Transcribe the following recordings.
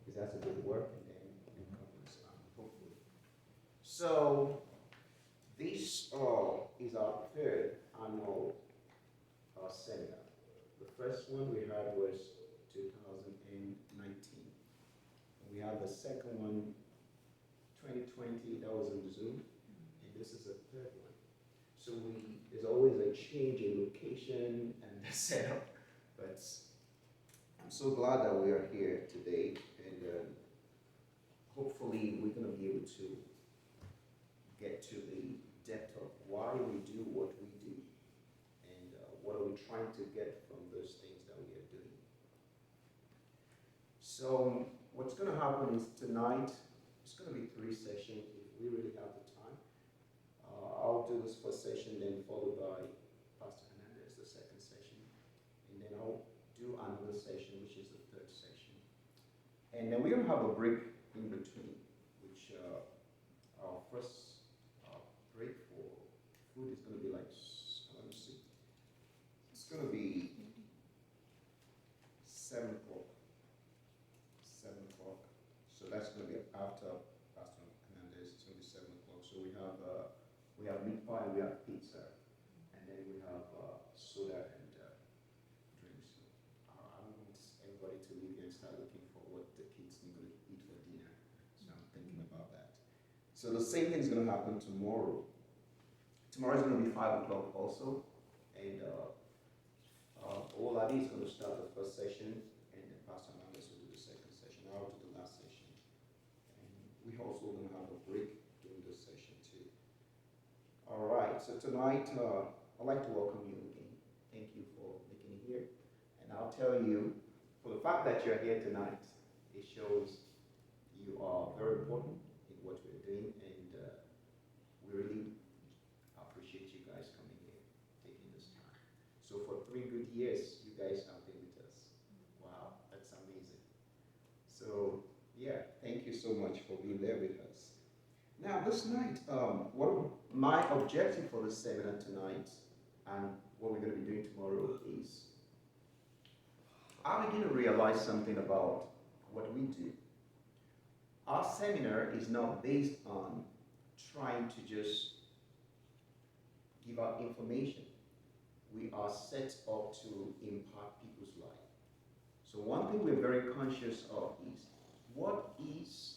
because that's a good work, and then it covers hopefully. So this is our third annual seminar. The first one we had was 2019. And we had the second one, 2020, that was on Zoom, and this is the third one. So there's always a change in location and the setup, but I'm so glad that we are here today, and hopefully we're going to be able to get to the depth of why we do what we do, and what are we trying to get from those things that we are doing. So what's going to happen is tonight, it's going to be 3 sessions if we really have the time. I'll do this first session, then followed by Pastor Hernandez, the second session, and then I'll do another session, which is the third session. And then we're going to have a break in between, which our first break for food is going to be like, let me see, it's going to be 7 o'clock. 7 o'clock. So that's going to be after Pastor Hernandez. It's going to be 7 o'clock. So we have meat pie, we have pizza, and then we have soda and drinks. I don't want everybody to leave here and start looking for what the kids are going to eat for dinner. So I'm thinking about that. So the same thing is going to happen tomorrow. Tomorrow is going to be 5 o'clock also, and Oladi is going to start the first session, and then Pastor Hernandez will do the second session. I'll do the last session, and we're also going to have a break during this session too. All right. So tonight, I'd like to welcome you again. Thank you for making it here, and I'll tell you, for the fact that you're here tonight, it shows you are very important in what we're doing, and we really appreciate you guys coming here, taking this time. So for 3 good years, you guys have been with us. Wow, that's amazing. So yeah, thank you so much for being there with us. Now this night, what my objective for this seminar tonight, and what we're going to be doing tomorrow, is I begin to realize something about what we do. Our seminar is not based on trying to just give out information. We are set up to impact people's life. So one thing we're very conscious of is, what is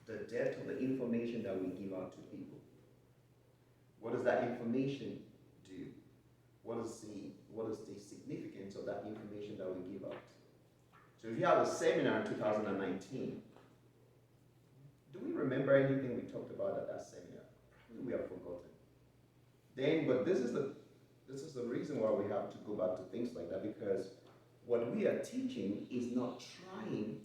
the depth of the information that we give out to people? What does that information do? What is the significance of that information that we give out? So if you have a seminar in 2019, do we remember anything we talked about at that seminar? Probably we have forgotten. But this is the reason why we have to go back to things like that, because what we are teaching is not trying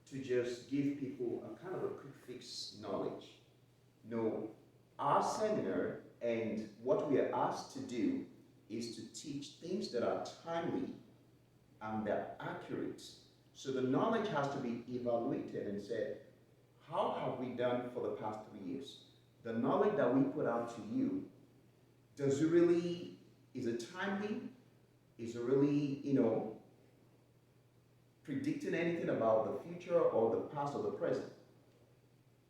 to just give people a kind of a quick fix knowledge. No, our seminar and what we are asked to do is to teach things that are timely and that are accurate. So the knowledge has to be evaluated and said, how have we done for the past 3 years? The knowledge that we put out to you, is it timely? Is it really, predicting anything about the future or the past or the present?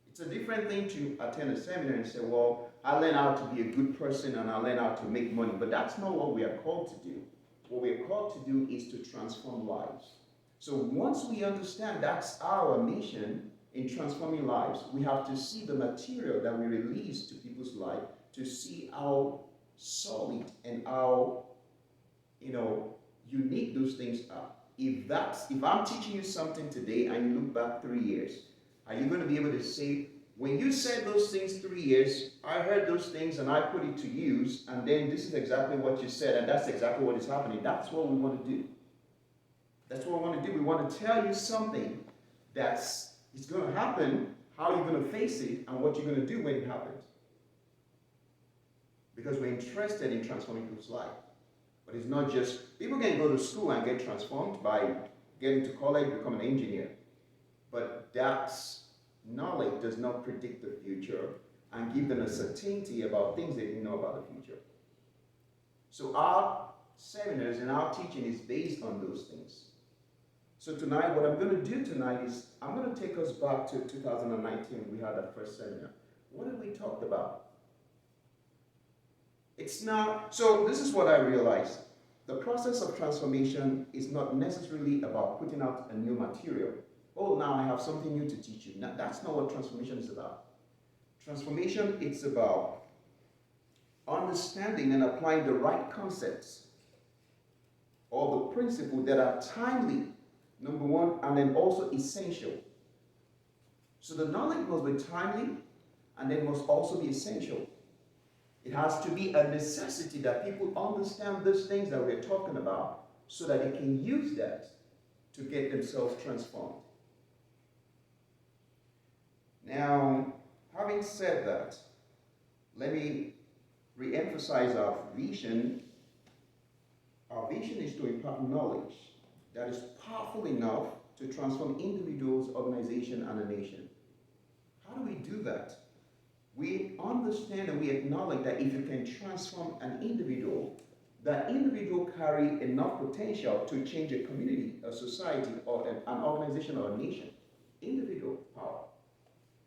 It's a different thing to attend a seminar and say, well, I learned how to be a good person and I learned how to make money. But that's not what we are called to do. What we are called to do is to transform lives. So once we understand that's our mission in transforming lives, we have to see the material that we release to people's life to see how solid and how, unique those things are. If I'm teaching you something today and you look back 3 years, are you going to be able to say, when you said those things 3 years, I heard those things and I put it to use, and then this is exactly what you said, and that's exactly what is happening? That's what we want to do. That's what we want to do. We want to tell you something that's going to happen, how you're going to face it, and what you're going to do when it happens. Because we're interested in transforming people's life. But it's not just, people can go to school and get transformed by getting to college, become an engineer. But that knowledge does not predict the future and give them a certainty about things they didn't know about the future. So our seminars and our teaching is based on those things. So tonight, what I'm going to do tonight is I'm going to take us back to 2019. We had our first seminar. What did we talk about? It's not, so this is what I realized. The process of transformation is not necessarily about putting out a new material. Oh, now I have something new to teach you. Now, that's not what transformation is about. Transformation, it's about understanding and applying the right concepts or the principles that are timely, number one, and then also essential. So the knowledge must be timely and then must also be essential. It has to be a necessity that people understand these things that we're talking about so that they can use that to get themselves transformed. Now, having said that, let me re-emphasize our vision. Our vision is to impart knowledge that is powerful enough to transform individuals, organizations, and a nation. How do we do that? We understand and we acknowledge that if you can transform an individual, that individual carry enough potential to change a community, a society, or an organization or a nation. Individual power.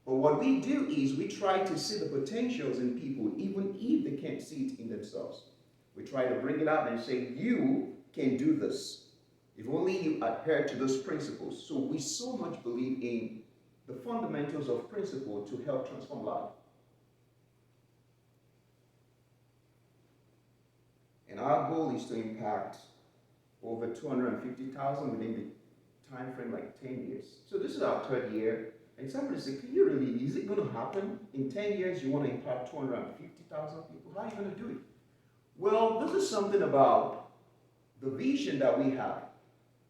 But what we do is we try to see the potentials in people even if they can't see it in themselves. We try to bring it out and say, you can do this. If only you adhere to those principles. So we so much believe in the fundamentals of principle to help transform life. And our goal is to impact over 250,000 within the time frame like 10 years. So this is our third year. And somebody said, can you really, is it going to happen? In 10 years, you want to impact 250,000 people? How are you going to do it? Well, this is something about the vision that we have.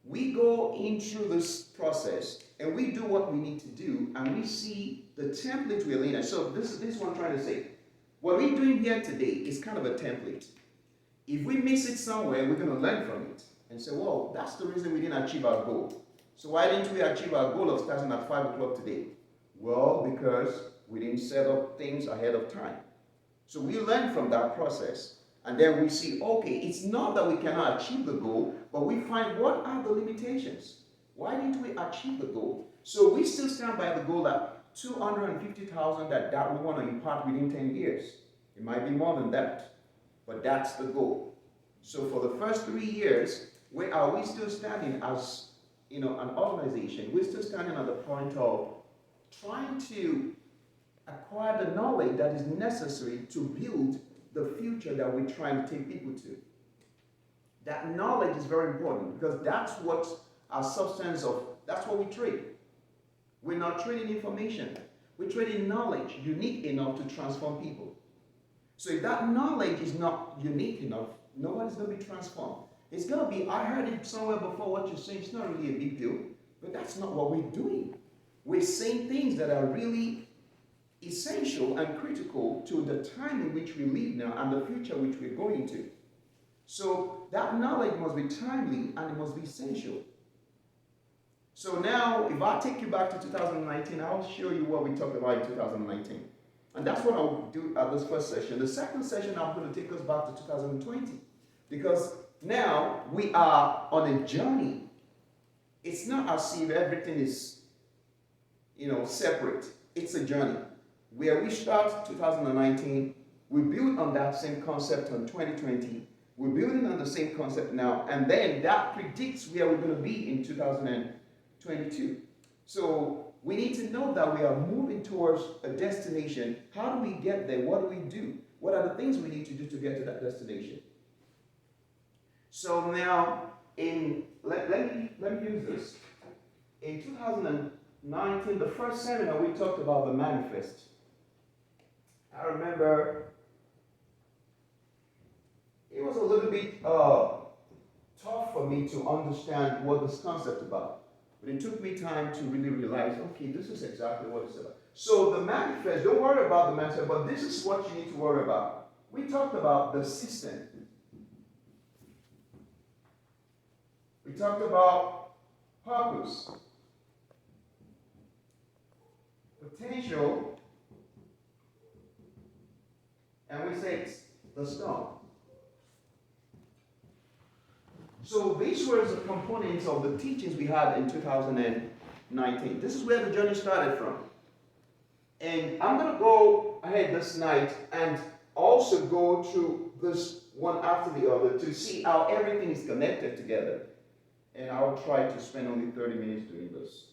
We go in through this process and we do what we need to do and we see the template we're in. So this is what I'm trying to say. What we're doing here today is kind of a template. If we miss it somewhere, we're going to learn from it and say, well, that's the reason we didn't achieve our goal. So why didn't we achieve our goal of starting at 5 o'clock today? Well, because we didn't set up things ahead of time. So we learn from that process. And then we see, okay, it's not that we cannot achieve the goal, but we find what are the limitations. Why didn't we achieve the goal? So we still stand by the goal that 250,000 that we want to impart within 10 years. It might be more than that, but that's the goal. So for the first 3 years, where are we still standing as an organization? We're still standing at the point of trying to acquire the knowledge that is necessary to build the future that we're trying to take people to. That knowledge is very important because that's what our substance of, that's what we trade. We're not trading information. We're trading knowledge unique enough to transform people. So if that knowledge is not unique enough, nobody's going to be transformed. It's going to be, I heard it somewhere before, what you're saying, it's not really a big deal, but that's not what we're doing. We're saying things that are really essential and critical to the time in which we live now and the future which we're going to. So that knowledge must be timely and it must be essential. So now, if I take you back to 2019, I'll show you what we talked about in 2019. And that's what I'll do at this first session. The second session, I'm going to take us back to 2020. Because now we are on a journey. It's not as if everything is, separate. It's a journey. Where we start 2019, we build on that same concept on 2020. We're building on the same concept now, and then that predicts where we're going to be in 2022. So we need to know that we are moving towards a destination. How do we get there? What do we do? What are the things we need to do to get to that destination? So now, let me use this. In 2019, the first seminar, we talked about the manifest. I remember it was a little bit tough for me to understand what this concept about. But it took me time to really realize, okay, this is exactly what it's about. So the manifest, don't worry about the manifest, but this is what you need to worry about. We talked about the system. We talked about purpose, potential, and we say it's the stone. So these were the components of the teachings we had in 2019. This is where the journey started from. And I'm going to go ahead this night and also go through this one after the other to see how everything is connected together. And I'll try to spend only 30 minutes doing this.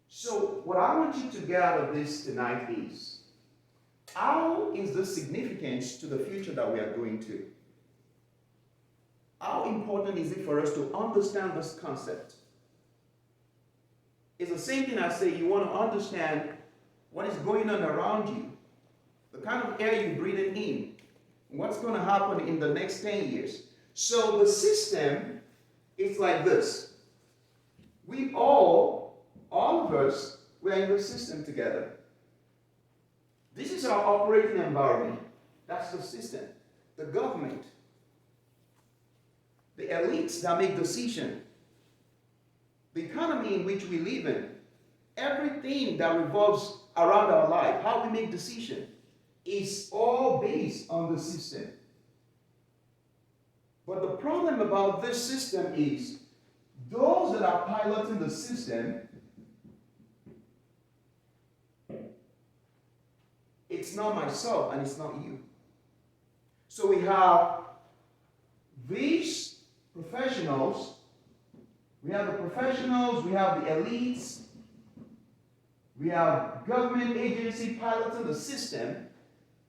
So what I want you to get out of this tonight is, how is the significance to the future that we are going to? How important is it for us to understand this concept? It's the same thing I say, you want to understand what is going on around you, the kind of air you're breathing in, what's going to happen in the next 10 years. So the system is like this. We all of us, we're in the system together. This is our operating environment. That's the system. The government. The elites that make decisions. The economy in which we live in. Everything that revolves around our life, how we make decisions, is all based on the system. But the problem about this system is, those that are piloting the system, it's not myself and it's not you. So we have these professionals, we have the professionals, we have the elites, we have government agency piloting the system,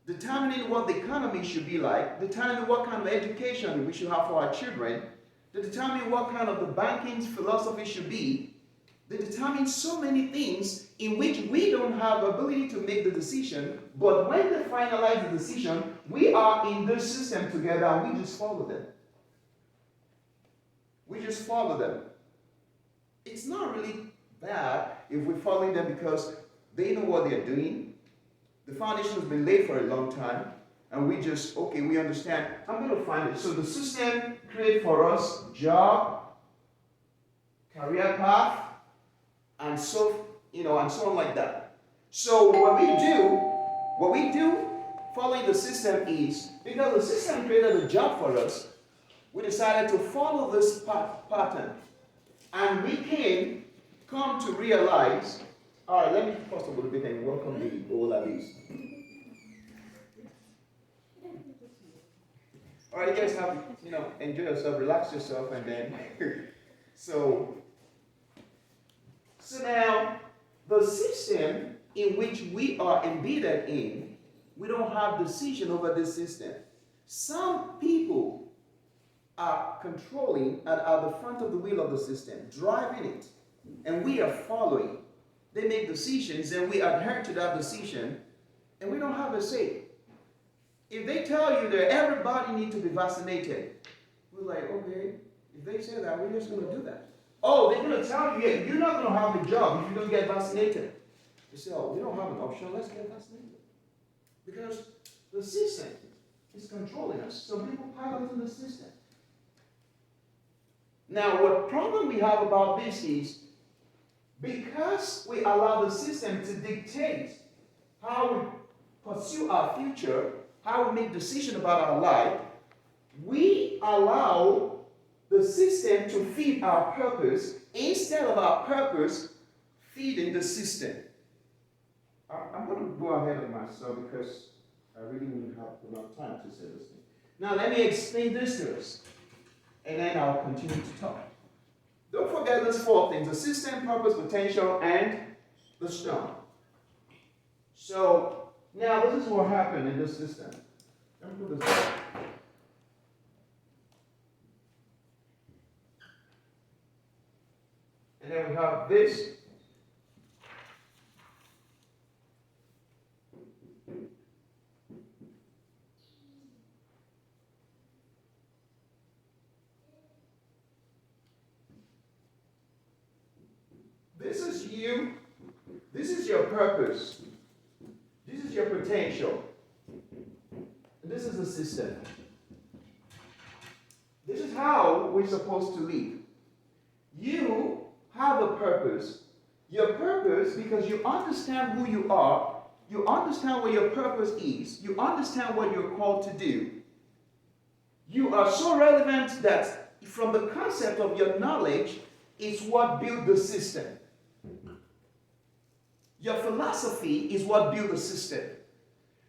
determining what the economy should be like, determining what kind of education we should have for our children, determining what kind of the banking philosophy should be. They determine so many things in which we don't have ability to make the decision, but when they finalize the decision, we are in this system together and we just follow them. We just follow them. It's not really bad if we're following them because they know what they're doing. The foundation has been laid for a long time, and we just, okay, we understand. I'm going to find it. So the system creates for us job, career path, and so, and so on like that. So what we do following the system is, because the system created a job for us, we decided to follow this pattern. And we can come to realize, all right, let me pause a little bit and welcome the old ladies. All right, you guys have, enjoy yourself, relax yourself, and then, so now, the system in which we are embedded in, we don't have decision over this system. Some people are controlling and are the front of the wheel of the system, driving it, and we are following. They make decisions, and we adhere to that decision, and we don't have a say. If they tell you that everybody needs to be vaccinated, we're like, okay, if they say that, we're just going to do that. Oh, they're going to tell you, yeah, you're not going to have a job if you don't get vaccinated. You say, oh, we don't have an option, let's get vaccinated. Because the system is controlling us. So people pilot in the system. Now, what problem we have about this is, because we allow the system to dictate how we pursue our future, how we make decisions about our life, we allow the system to feed our purpose instead of our purpose feeding the system. I'm going to go ahead of myself because I really wouldn't have enough time to say this thing. Now let me explain this to us, and then I'll continue to talk. Don't forget those four things: the system, purpose, potential, and the stone. So now this is what happened in this system. Let me put this back. And then we have this. This is you. This is your purpose. This is your potential. And this is the system. This is how we're supposed to live. You have a purpose. Your purpose, because you understand who you are, you understand what your purpose is, you understand what you're called to do, You are so relevant that from the concept of your knowledge is what built the system. Your philosophy is what built the system.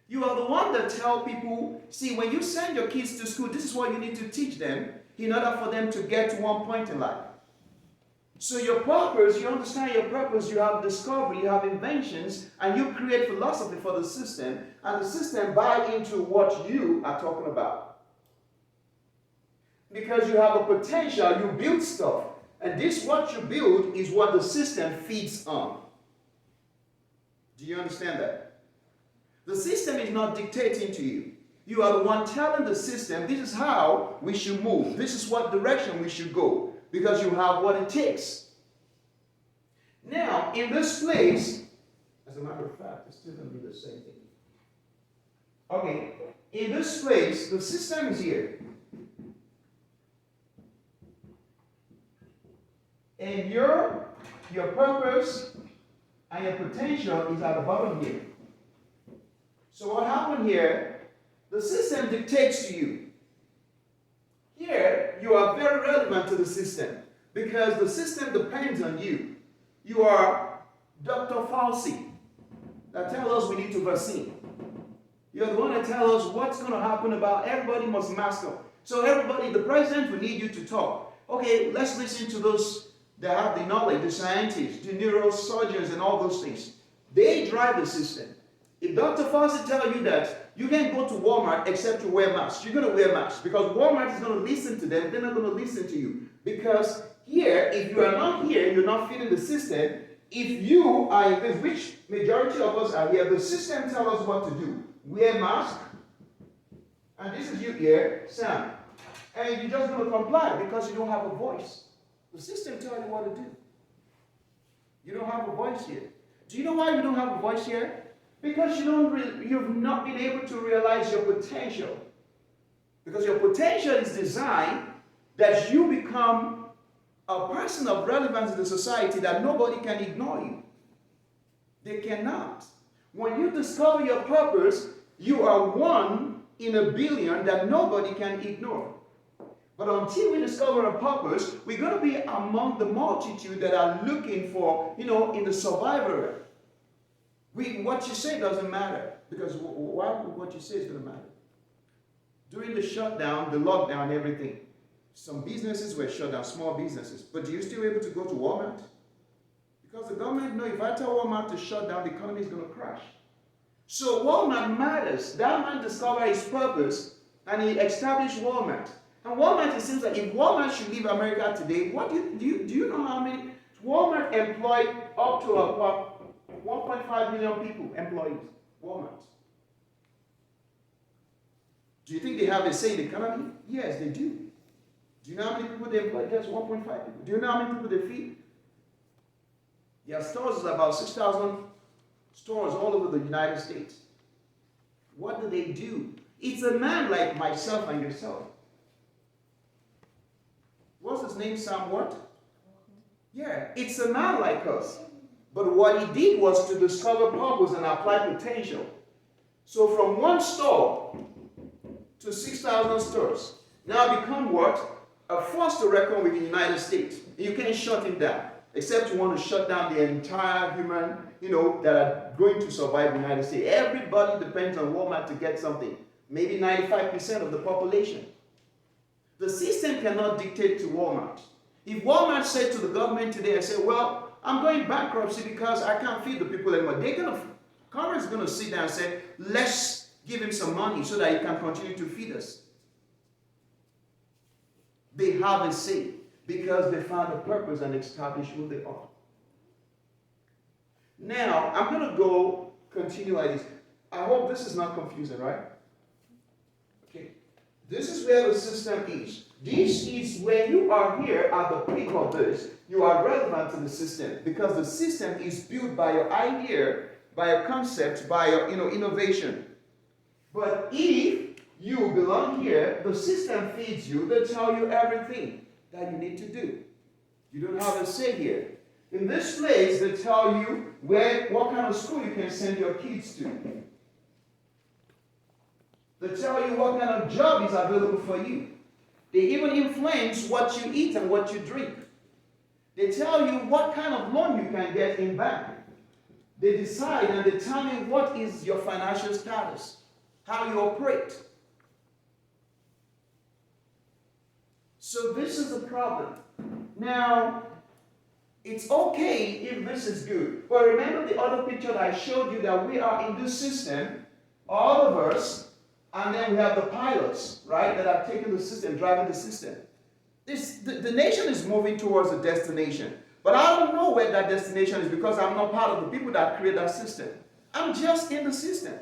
You are the one that tell people, see, when you send your kids to school, this is what you need to teach them in order for them to get to one point in life. So your purpose, you understand your purpose, you have discovery, you have inventions, and you create philosophy for the system, and the system buy into what you are talking about. Because you have a potential, you build stuff, and this what you build is what the system feeds on. Do you understand that? The system is not dictating to you. You are the one telling the system, this is how we should move. This is what direction we should go. Because you have what it takes. Now, in this place, as a matter of fact, it's still going to be the same thing. Okay, in this place, the system is here. And your purpose and your potential is at the bottom here. So what happened here, the system dictates to you. Here, you are very relevant to the system because the system depends on you. You are Dr. Fauci that tells us we need to vaccine. You're the one that tells us what's going to happen about everybody must mask up. So everybody, the president will need you to talk. Okay, let's listen to those that have the knowledge, the scientists, the neurosurgeons and all those things. They drive the system. If Dr. Fauci tells you that you can't go to Walmart except to wear masks, you're going to wear masks because Walmart is going to listen to them. They're not going to listen to you. Because here, if you are not here, you're not feeding the system. If you are in this, which majority of us are here, the system tells us what to do. Wear mask. And this is you here, Sam. And you're just going to comply because you don't have a voice. The system tells you what to do. You don't have a voice here. Do you know why you don't have a voice here? Because you've not been able to realize your potential. Because your potential is designed that you become a person of relevance in the society that nobody can ignore you. They cannot. When you discover your purpose, you are one in a billion that nobody can ignore. But until we discover a purpose, we're going to be among the multitude that are looking for, in the survival. What you say doesn't matter. Because why would what you say is going to matter? During the shutdown, the lockdown, everything, some businesses were shut down, small businesses. But do you still able to go to Walmart? Because the government knows if I tell Walmart to shut down, the economy is going to crash. So Walmart matters. That man discovered his purpose and he established Walmart. And Walmart, it seems like if Walmart should leave America today, do you know how many? Walmart employed up to 1.5 million people, employees. Walmart. Do you think they have a say in the economy? Yes, they do. Do you know how many people they employ? Just 1.5 people. Do you know how many people they feed? Their stores is about 6,000 stores all over the United States. What do they do? It's a man like myself and yourself. What's his name? Sam what? Yeah, it's a man like us. But what he did was to discover purpose and apply potential. So from one store to 6,000 stores, now become what? A force to reckon with the United States. You can't shut him down, except you want to shut down the entire human, that are going to survive the United States. Everybody depends on Walmart to get something. Maybe 95% of the population. The system cannot dictate to Walmart. If Walmart said to the government today, I say, well, I'm going bankruptcy because I can't feed the people anymore. Congress is going to sit down and say, let's give him some money so that he can continue to feed us. They have a say because they found a purpose and established who they are. Now, I'm going to continue like this. I hope this is not confusing, right? Okay. This is where the system is. This is where you are here at the peak of this. You are relevant to the system because the system is built by your idea, by your concept, by your innovation. But if you belong here, the system feeds you. They tell you everything that you need to do. You don't have a say here. In this place, they tell you what kind of school you can send your kids to. They tell you what kind of job is available for you. They even influence what you eat and what you drink. They tell you what kind of loan you can get in bank. They decide and determine what is your financial status, how you operate. So this is the problem. Now, it's okay if this is good. But remember the other picture that I showed you, that we are in this system, all of us, and then we have the pilots, right, that are taking the system, driving the system. The nation is moving towards a destination. But I don't know where that destination is because I'm not part of the people that create that system. I'm just in the system.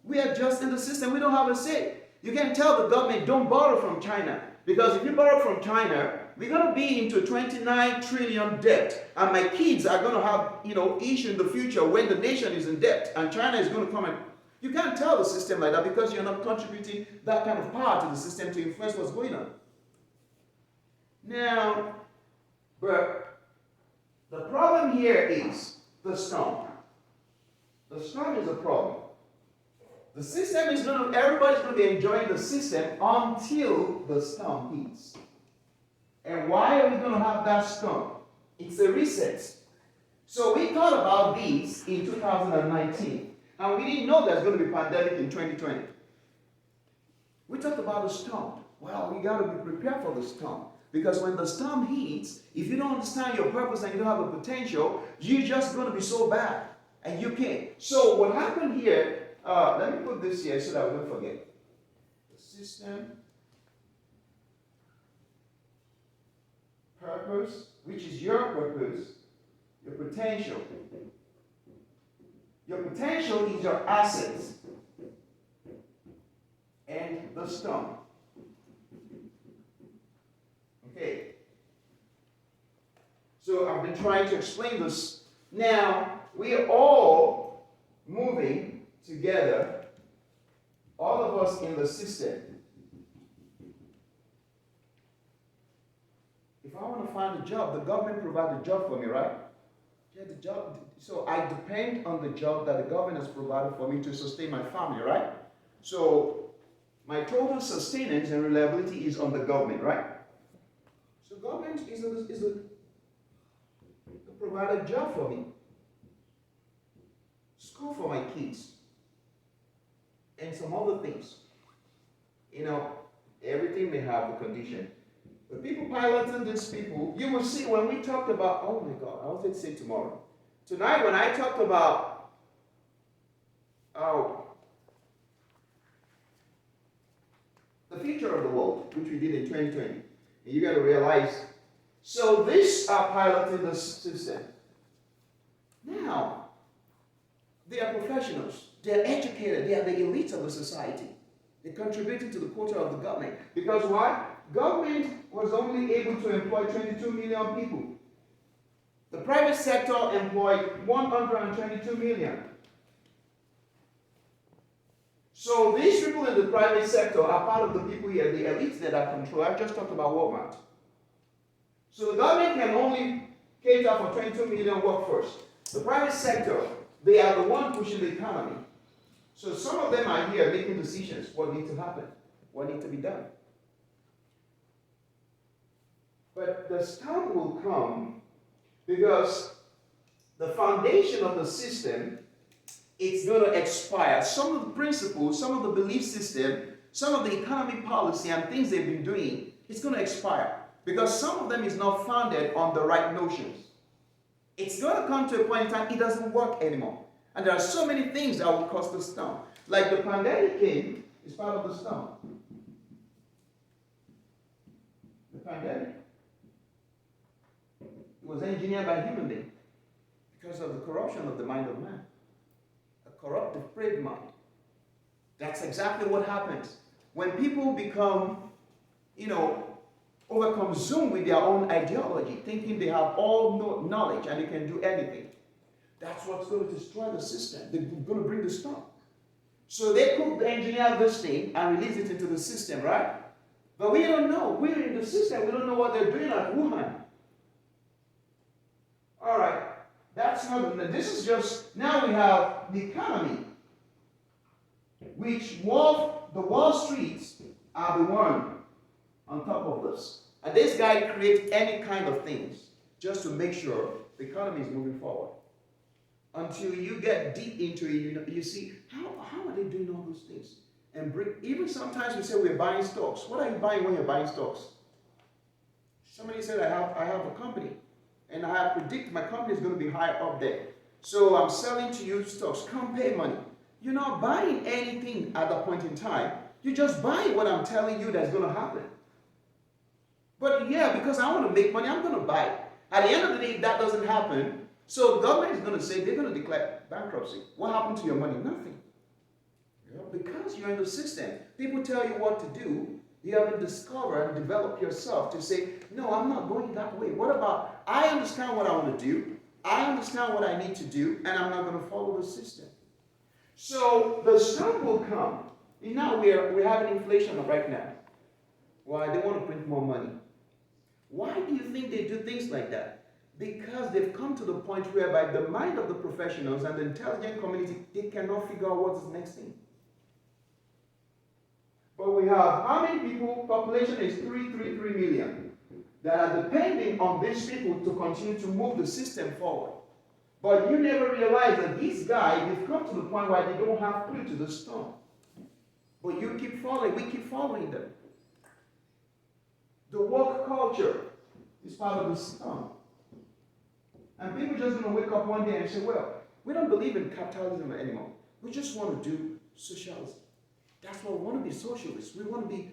We are just in the system. We don't have a say. You can tell the government, don't borrow from China. Because if you borrow from China, we're going to be into 29 trillion debt. And my kids are going to have, issue in the future when the nation is in debt. And China is going to come and... You can't tell the system like that because you're not contributing that kind of power to the system to influence what's going on. Now, but the problem here is the storm. The storm is a problem. The system is everybody's going to be enjoying the system until the storm hits. And why are we going to have that storm? It's a reset. So we thought about this in 2019. And we didn't know there's going to be a pandemic in 2020. We talked about the storm. Well, we got to be prepared for the storm. Because when the storm hits, if you don't understand your purpose and you don't have the potential, you're just going to be so bad. And you can't. So what happened here, let me put this here so that we don't forget. The system, purpose, which is your purpose, your potential. Your potential is your assets and the storm. Okay. So I've been trying to explain this. Now, we are all moving together, all of us in the system. If I want to find a job, the government provides a job for me, right? Yeah, the job. So I depend on the job that the government has provided for me to sustain my family, right? So my total sustenance and reliability is on the government, right? So government is to provide a job for me, school for my kids, and some other things. Everything may have a condition. The people piloting these people, you will see when we talked about, oh my God, I was going to say tomorrow. Tonight when I talked about, the future of the world, which we did in 2020, you got to realize, so these are piloting the system. Now, they are professionals. They are educated. They are the elite of the society. They contributed to the quota of the government. Because why? Government was only able to employ 22 million people. The private sector employed 122 million. So these people in the private sector are part of the people here, the elites that are controlled. I just talked about Walmart. So the government can only cater for 22 million workforce. The private sector, they are the one pushing the economy. So some of them are here making decisions, what needs to happen, what needs to be done. But the storm will come because the foundation of the system, it's going to expire. Some of the principles, some of the belief system, some of the economic policy and things they've been doing, it's going to expire. Because some of them is not founded on the right notions. It's going to come to a point in time it doesn't work anymore. And there are so many things that will cause the storm. Like the pandemic came, is part of the storm. The pandemic. It was engineered by human beings because of the corruption of the mind of man. A corrupt, depraved mind. That's exactly what happens. When people become, overconsumed with their own ideology, thinking they have all knowledge and they can do anything. That's what's going to destroy the system. They're going to bring the storm. So they could engineer this thing and release it into the system, right? But we don't know. We're in the system. We don't know what they're doing at Wuhan. All right. That's not, this is just, now we have the economy, which Wolf the Wall Streets are the one on top of this. And this guy creates any kind of things just to make sure the economy is moving forward. Until you get deep into it, you see, how are they doing all those things? And even sometimes we say we're buying stocks. What are you buying when you're buying stocks? Somebody said, I have a company, and I predict my company is going to be higher up there. So I'm selling to you stocks. Come pay money. You're not buying anything at that point in time. You're just buying what I'm telling you that's going to happen. But yeah, because I want to make money, I'm going to buy it. At the end of the day, if that doesn't happen, so the government is going to say they're going to declare bankruptcy. What happened to your money? Nothing. Because you're in the system. People tell you what to do. You haven't discovered and developed yourself to say, no, I'm not going that way. What about, I understand what I want to do. I understand what I need to do, and I'm not going to follow the system. So the storm will come. Now we're having inflation right now. Why? They want to print more money. Why do you think they do things like that? Because they've come to the point whereby the mind of the professionals and the intelligent community, they cannot figure out what's the next thing. But we have how many people? Population is 333 million that are depending on these people to continue to move the system forward. But you never realize that these guys, they've come to the point where they don't have clue to the storm. But you keep following, we keep following them. The work culture is part of the storm. And people are just going to wake up one day and say, well, we don't believe in capitalism anymore. We just want to do socialism. That's why we want to be socialists. We want to be,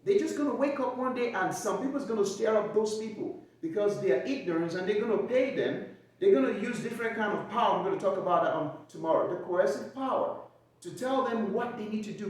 they're just going to wake up one day and some people's going to stir up those people because they are ignorant and they're going to pay them. They're going to use different kind of power. I'm going to talk about that on tomorrow. The coercive power to tell them what they need to do.